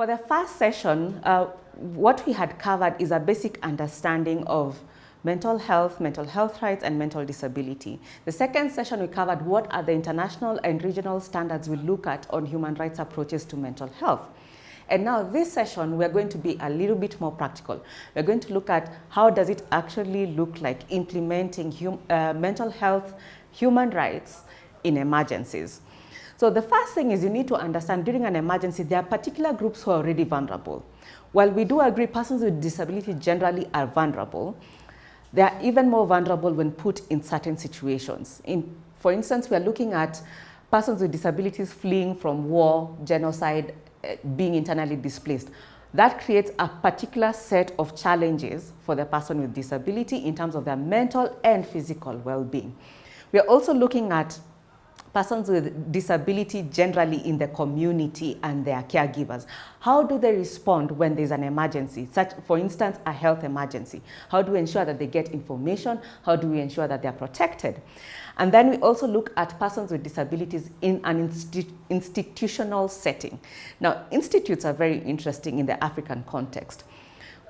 For the first session, what we had covered is a basic understanding of mental health rights, and mental disability. The second session, we covered what are the international and regional standards we look at on human rights approaches to mental health. And now this session, we're going to be a little bit more practical. We're going to look at how does it actually look like implementing mental health, human rights in emergencies. So the first thing is you need to understand during an emergency, there are particular groups who are already vulnerable. While we do agree persons with disability generally are vulnerable, they are even more vulnerable when put in certain situations. For instance, we are looking at persons with disabilities fleeing from war, genocide, being internally displaced. That creates a particular set of challenges for the person with disability in terms of their mental and physical well-being. We are also looking at persons with disability generally in the community and their caregivers. How do they respond when there's an emergency, such, for instance, a health emergency? How do we ensure that they get information? How do we ensure that they're protected? And then we also look at persons with disabilities in an institutional setting. Now, institutes are very interesting in the African context.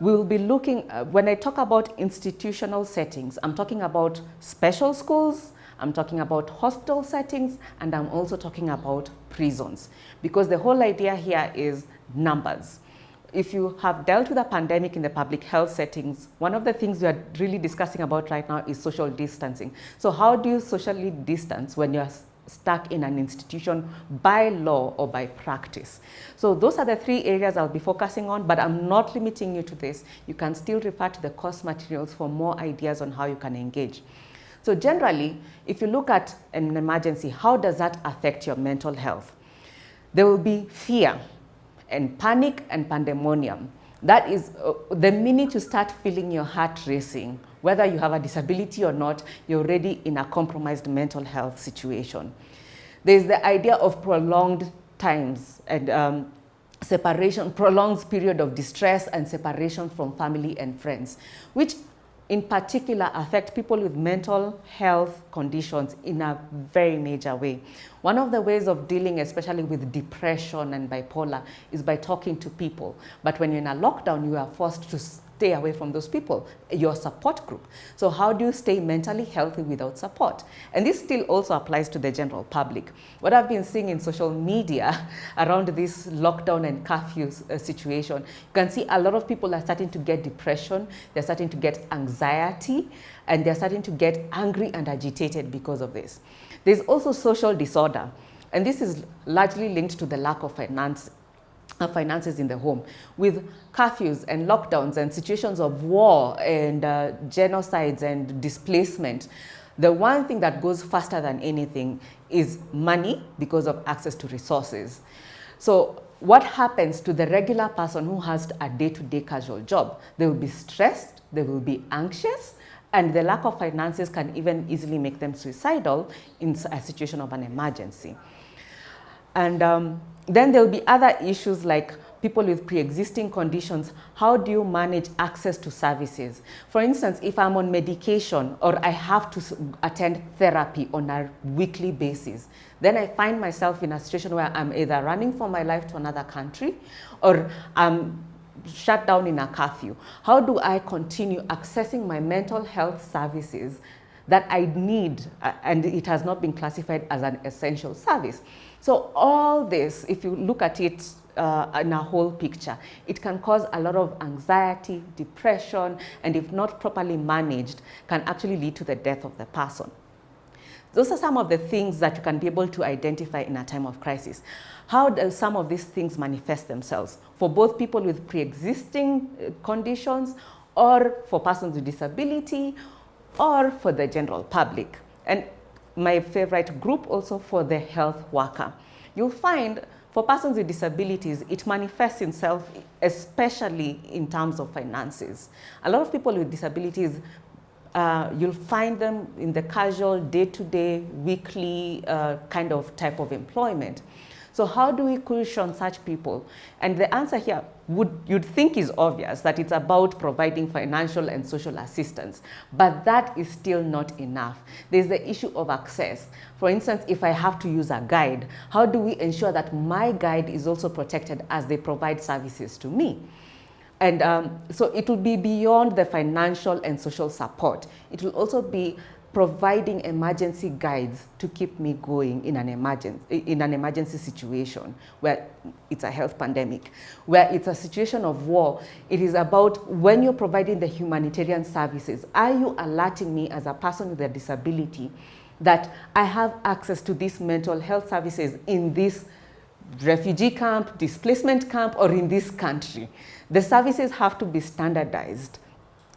We will be looking, when I talk about institutional settings, I'm talking about special schools, I'm talking about hospital settings, and I'm also talking about prisons, because the whole idea here is numbers. If you have dealt with a pandemic in the public health settings, one of the things we are really discussing about right now is social distancing. So how do you socially distance when you're stuck in an institution by law or by practice? So those are the three areas I'll be focusing on, but I'm not limiting you to this. You can still refer to the course materials for more ideas on how you can engage. So generally, if you look at an emergency, how does that affect your mental health? There will be fear and panic and pandemonium. That is the minute you start feeling your heart racing, whether you have a disability or not, you're already in a compromised mental health situation. There's the idea of prolonged times and separation, prolonged period of distress and separation from family and friends, which in particular affect people with mental health conditions in a very major way. One of the ways of dealing, especially with depression and bipolar, is by talking to people. But when you're in a lockdown, you are forced to stay away from those people, your support group. So how do you stay mentally healthy without support? And this still also applies to the general public. What I've been seeing in social media around this lockdown and curfew situation, you can see a lot of people are starting to get depression, they're starting to get anxiety, and they're starting to get angry and agitated because of this. There's also social disorder, and this is largely linked to the lack of finances in the home. With curfews and lockdowns and situations of war and genocides and displacement, the one thing that goes faster than anything is money because of access to resources. So what happens to the regular person who has a day-to-day casual job? They will be stressed, they will be anxious, and the lack of finances can even easily make them suicidal in a situation of an emergency. And then there will be other issues like people with pre-existing conditions. How do you manage access to services? For instance, if I'm on medication or I have to attend therapy on a weekly basis, then I find myself in a situation where I'm either running for my life to another country or I'm shut down in a curfew. How do I continue accessing my mental health services that I need, and it has not been classified as an essential service? So all this, if you look at it in a whole picture, it can cause a lot of anxiety, depression, and if not properly managed, can actually lead to the death of the person. Those are some of the things that you can be able to identify in a time of crisis. How do some of these things manifest themselves for both people with pre-existing conditions or for persons with disability or for the general public? And my favorite group also for the health worker. You'll find for persons with disabilities, it manifests itself especially in terms of finances. A lot of people with disabilities, you'll find them in the casual, day-to-day, weekly type of employment. So how do we cushion such people? And the answer here you'd think is obvious, that it's about providing financial and social assistance, but that is still not enough. There's the issue of access. For instance, if I have to use a guide, how do we ensure that my guide is also protected as they provide services to me? And so it will be beyond the financial and social support. It will also be providing emergency guides to keep me going in an emergency situation where it's a health pandemic, where it's a situation of war. It is about, when you're providing the humanitarian services, are you alerting me as a person with a disability that I have access to these mental health services in this refugee camp, displacement camp, or in this country? The services have to be standardized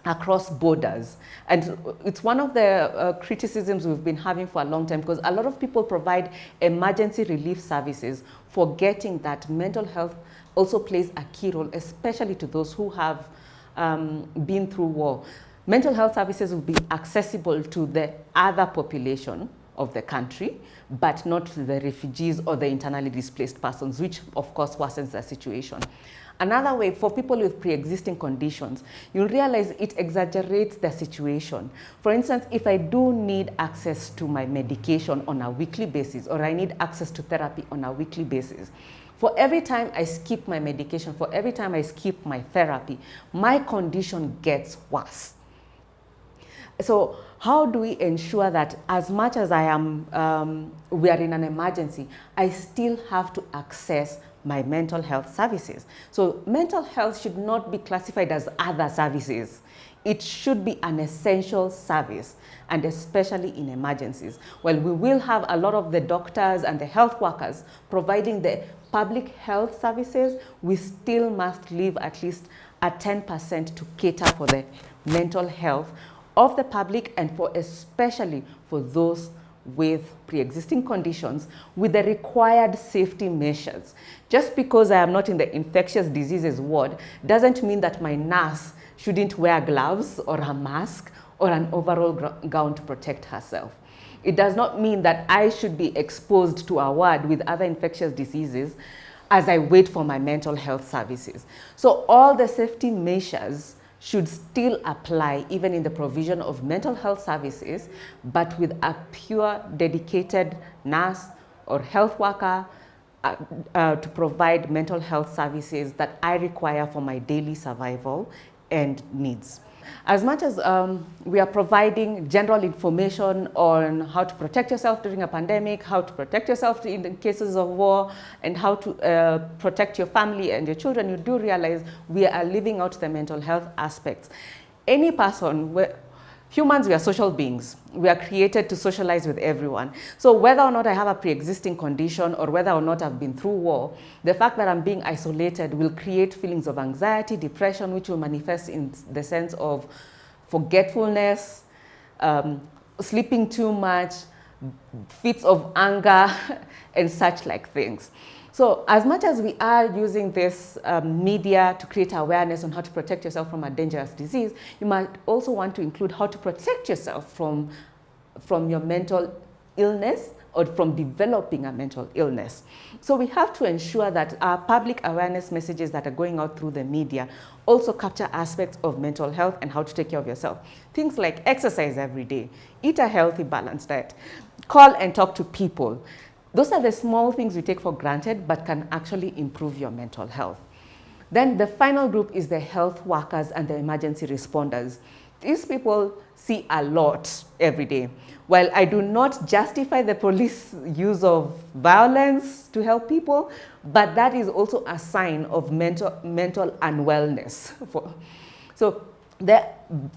across borders. And it's one of the criticisms we've been having for a long time, because a lot of people provide emergency relief services, forgetting that mental health also plays a key role, especially to those who have been through war. Mental health services will be accessible to the other population of the country, but not to the refugees or the internally displaced persons, which of course worsens the situation. Another way, for people with pre-existing conditions, you'll realize it exaggerates the situation. For instance, if I do need access to my medication on a weekly basis, or I need access to therapy on a weekly basis, for every time I skip my medication, for every time I skip my therapy, my condition gets worse. So how do we ensure that, as much as we are in an emergency, I still have to access my mental health services? So mental health should not be classified as other services. It should be an essential service, and especially in emergencies. Well, we will have a lot of the doctors and the health workers providing the public health services. We still must leave at least a 10% to cater for the mental health of the public, and especially for those with pre-existing conditions, with the required safety measures. Just because I am not in the infectious diseases ward doesn't mean that my nurse shouldn't wear gloves or a mask or an overall gown to protect herself. It does not mean that I should be exposed to a ward with other infectious diseases as I wait for my mental health services. So all the safety measures should still apply even in the provision of mental health services, but with a pure, dedicated nurse or health worker to provide mental health services that I require for my daily survival and needs. As much as we are providing general information on how to protect yourself during a pandemic, how to protect yourself in the cases of war, and how to protect your family and your children, you do realize we are leaving out the mental health aspects. Any person, humans, we are social beings. We are created to socialize with everyone. So whether or not I have a pre-existing condition, or whether or not I've been through war, the fact that I'm being isolated will create feelings of anxiety, depression, which will manifest in the sense of forgetfulness, sleeping too much, fits of anger, and such like things. So as much as we are using this media to create awareness on how to protect yourself from a dangerous disease, you might also want to include how to protect yourself from your mental illness, or from developing a mental illness. So we have to ensure that our public awareness messages that are going out through the media also capture aspects of mental health and how to take care of yourself. Things like exercise every day, eat a healthy, balanced diet, call and talk to people. Those are the small things we take for granted, but can actually improve your mental health. Then the final group is the health workers and the emergency responders. These people see a lot every day. While I do not justify the police use of violence to help people, but that is also a sign of mental unwellness. So the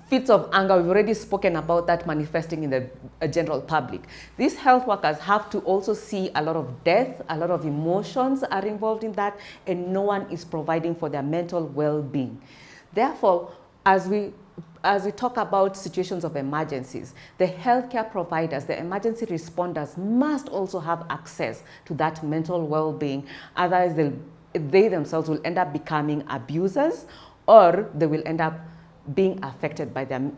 fits of anger, we've already spoken about that manifesting in the general public. These health workers have to also see a lot of death, a lot of emotions are involved in that, and no one is providing for their mental well-being. Therefore, as we talk about situations of emergencies, the healthcare providers, the emergency responders must also have access to that mental well-being. Otherwise, they themselves will end up becoming abusers, or they will end up being affected by their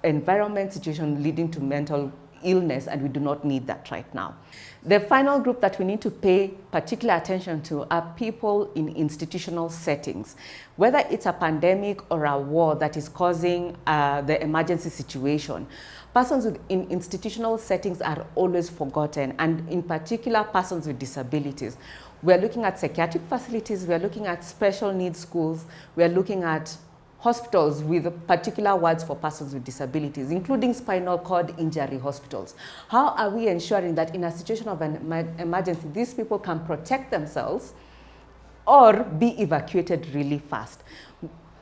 environment situation, leading to mental illness, and we do not need that right now. The final group that we need to pay particular attention to are people in institutional settings. Whether it's a pandemic or a war that is causing the emergency situation, persons in institutional settings are always forgotten, and in particular persons with disabilities. We're looking at psychiatric facilities, we're looking at special needs schools, we're looking at hospitals with particular wards for persons with disabilities, including spinal cord injury hospitals. How are we ensuring that in a situation of an emergency, these people can protect themselves or be evacuated really fast?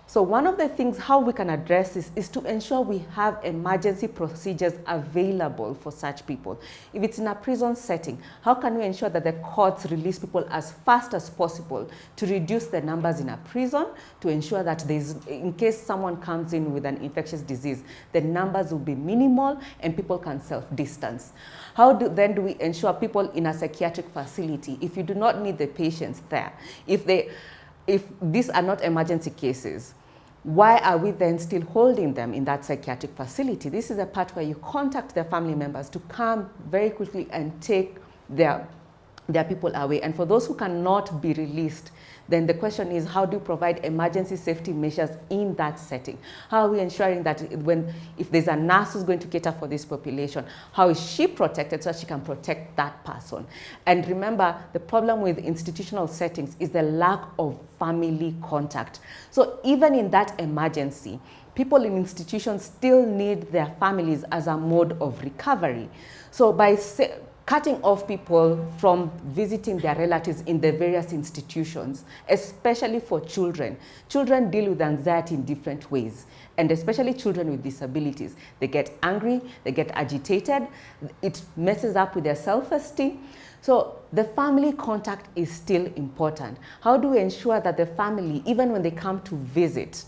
So one of the things how we can address this is to ensure we have emergency procedures available for such people. If it's in a prison setting, how can we ensure that the courts release people as fast as possible to reduce the numbers in a prison, to ensure that in case someone comes in with an infectious disease, the numbers will be minimal and people can self-distance? How then do we ensure people in a psychiatric facility, if you do not need the patients there, if these are not emergency cases, why are we then still holding them in that psychiatric facility? This is a part where you contact their family members to come very quickly and take their people away. And for those who cannot be released, then the question is, how do you provide emergency safety measures in that setting? How are we ensuring that if there's a nurse who's going to cater for this population, how is she protected so that she can protect that person? And remember, the problem with institutional settings is the lack of family contact. So even in that emergency, people in institutions still need their families as a mode of recovery. So by cutting off people from visiting their relatives in the various institutions, especially for children. Children deal with anxiety in different ways, and especially children with disabilities. They get angry, they get agitated, it messes up with their self-esteem. So the family contact is still important. How do we ensure that the family, even when they come to visit,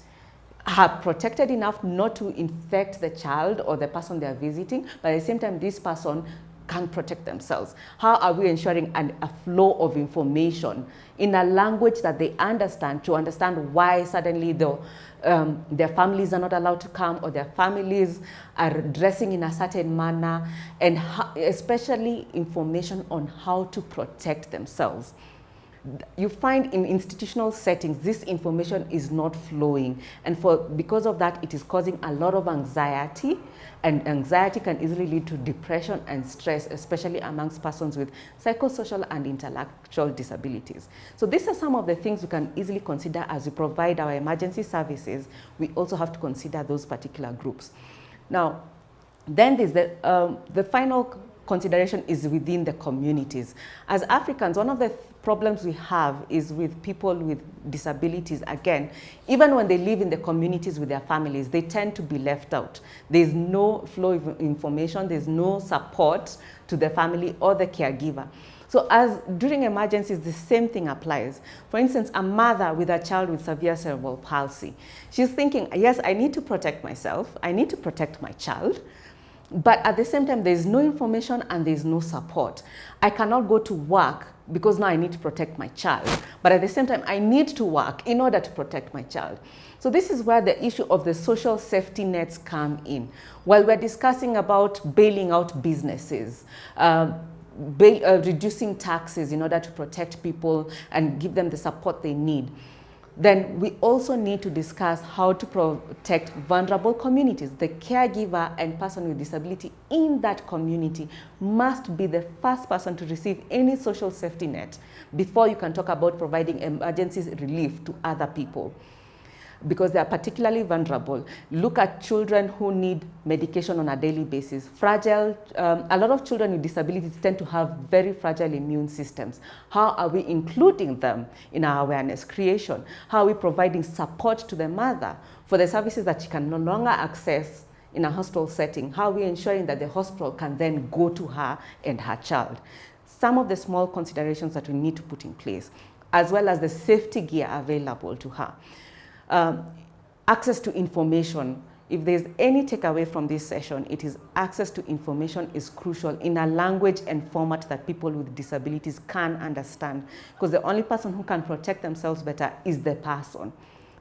are protected enough not to infect the child or the person they are visiting, but at the same time this person can protect themselves? How are we ensuring a flow of information in a language that they understand, to understand why suddenly their families are not allowed to come, or their families are dressing in a certain manner, and especially information on how to protect themselves? You find in institutional settings, this information is not flowing. And because of that, it is causing a lot of anxiety, and anxiety can easily lead to depression and stress, especially amongst persons with psychosocial and intellectual disabilities. So these are some of the things we can easily consider as we provide our emergency services. We also have to consider those particular groups. Now, then there's the final consideration is within the communities. As Africans, one of the problems we have is with people with disabilities. Again, even when they live in the communities with their families, they tend to be left out. There's no flow of information, there's no support to the family or the caregiver. So as during emergencies, the same thing applies. For instance, a mother with a child with severe cerebral palsy, she's thinking, yes, I need to protect myself, I need to protect my child, but at the same time, there's no information and there's no support. I cannot go to work because now I need to protect my child, but at the same time, I need to work in order to protect my child. So this is where the issue of the social safety nets come in. While we're discussing about bailing out businesses, reducing taxes in order to protect people and give them the support they need, then we also need to discuss how to protect vulnerable communities. The caregiver and person with disability in that community must be the first person to receive any social safety net before you can talk about providing emergency relief to other people, because they are particularly vulnerable. Look at children who need medication on a daily basis. Fragile, a lot of children with disabilities tend to have very fragile immune systems. How are we including them in our awareness creation? How are we providing support to the mother for the services that she can no longer access in a hospital setting? How are we ensuring that the hospital can then go to her and her child? Some of the small considerations that we need to put in place, as well as the safety gear available to her. Access to information. If there's any takeaway from this session, it is access to information is crucial in a language and format that people with disabilities can understand, because the only person who can protect themselves better is the person.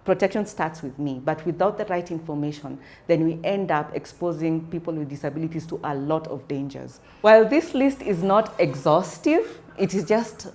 protection starts with me, but without the right information, then we end up exposing people with disabilities to a lot of dangers. While this list is not exhaustive, it is just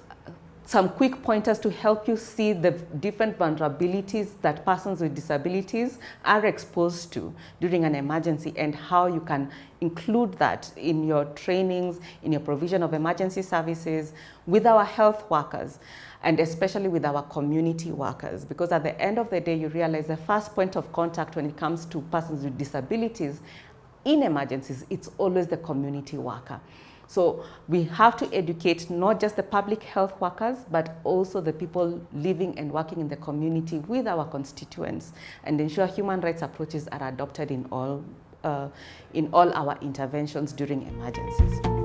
some quick pointers to help you see the different vulnerabilities that persons with disabilities are exposed to during an emergency and how you can include that in your trainings, in your provision of emergency services, with our health workers, and especially with our community workers. Because at the end of the day, you realize the first point of contact when it comes to persons with disabilities in emergencies, it's always the community worker. So we have to educate not just the public health workers, but also the people living and working in the community with our constituents, and ensure human rights approaches are adopted in all our interventions during emergencies.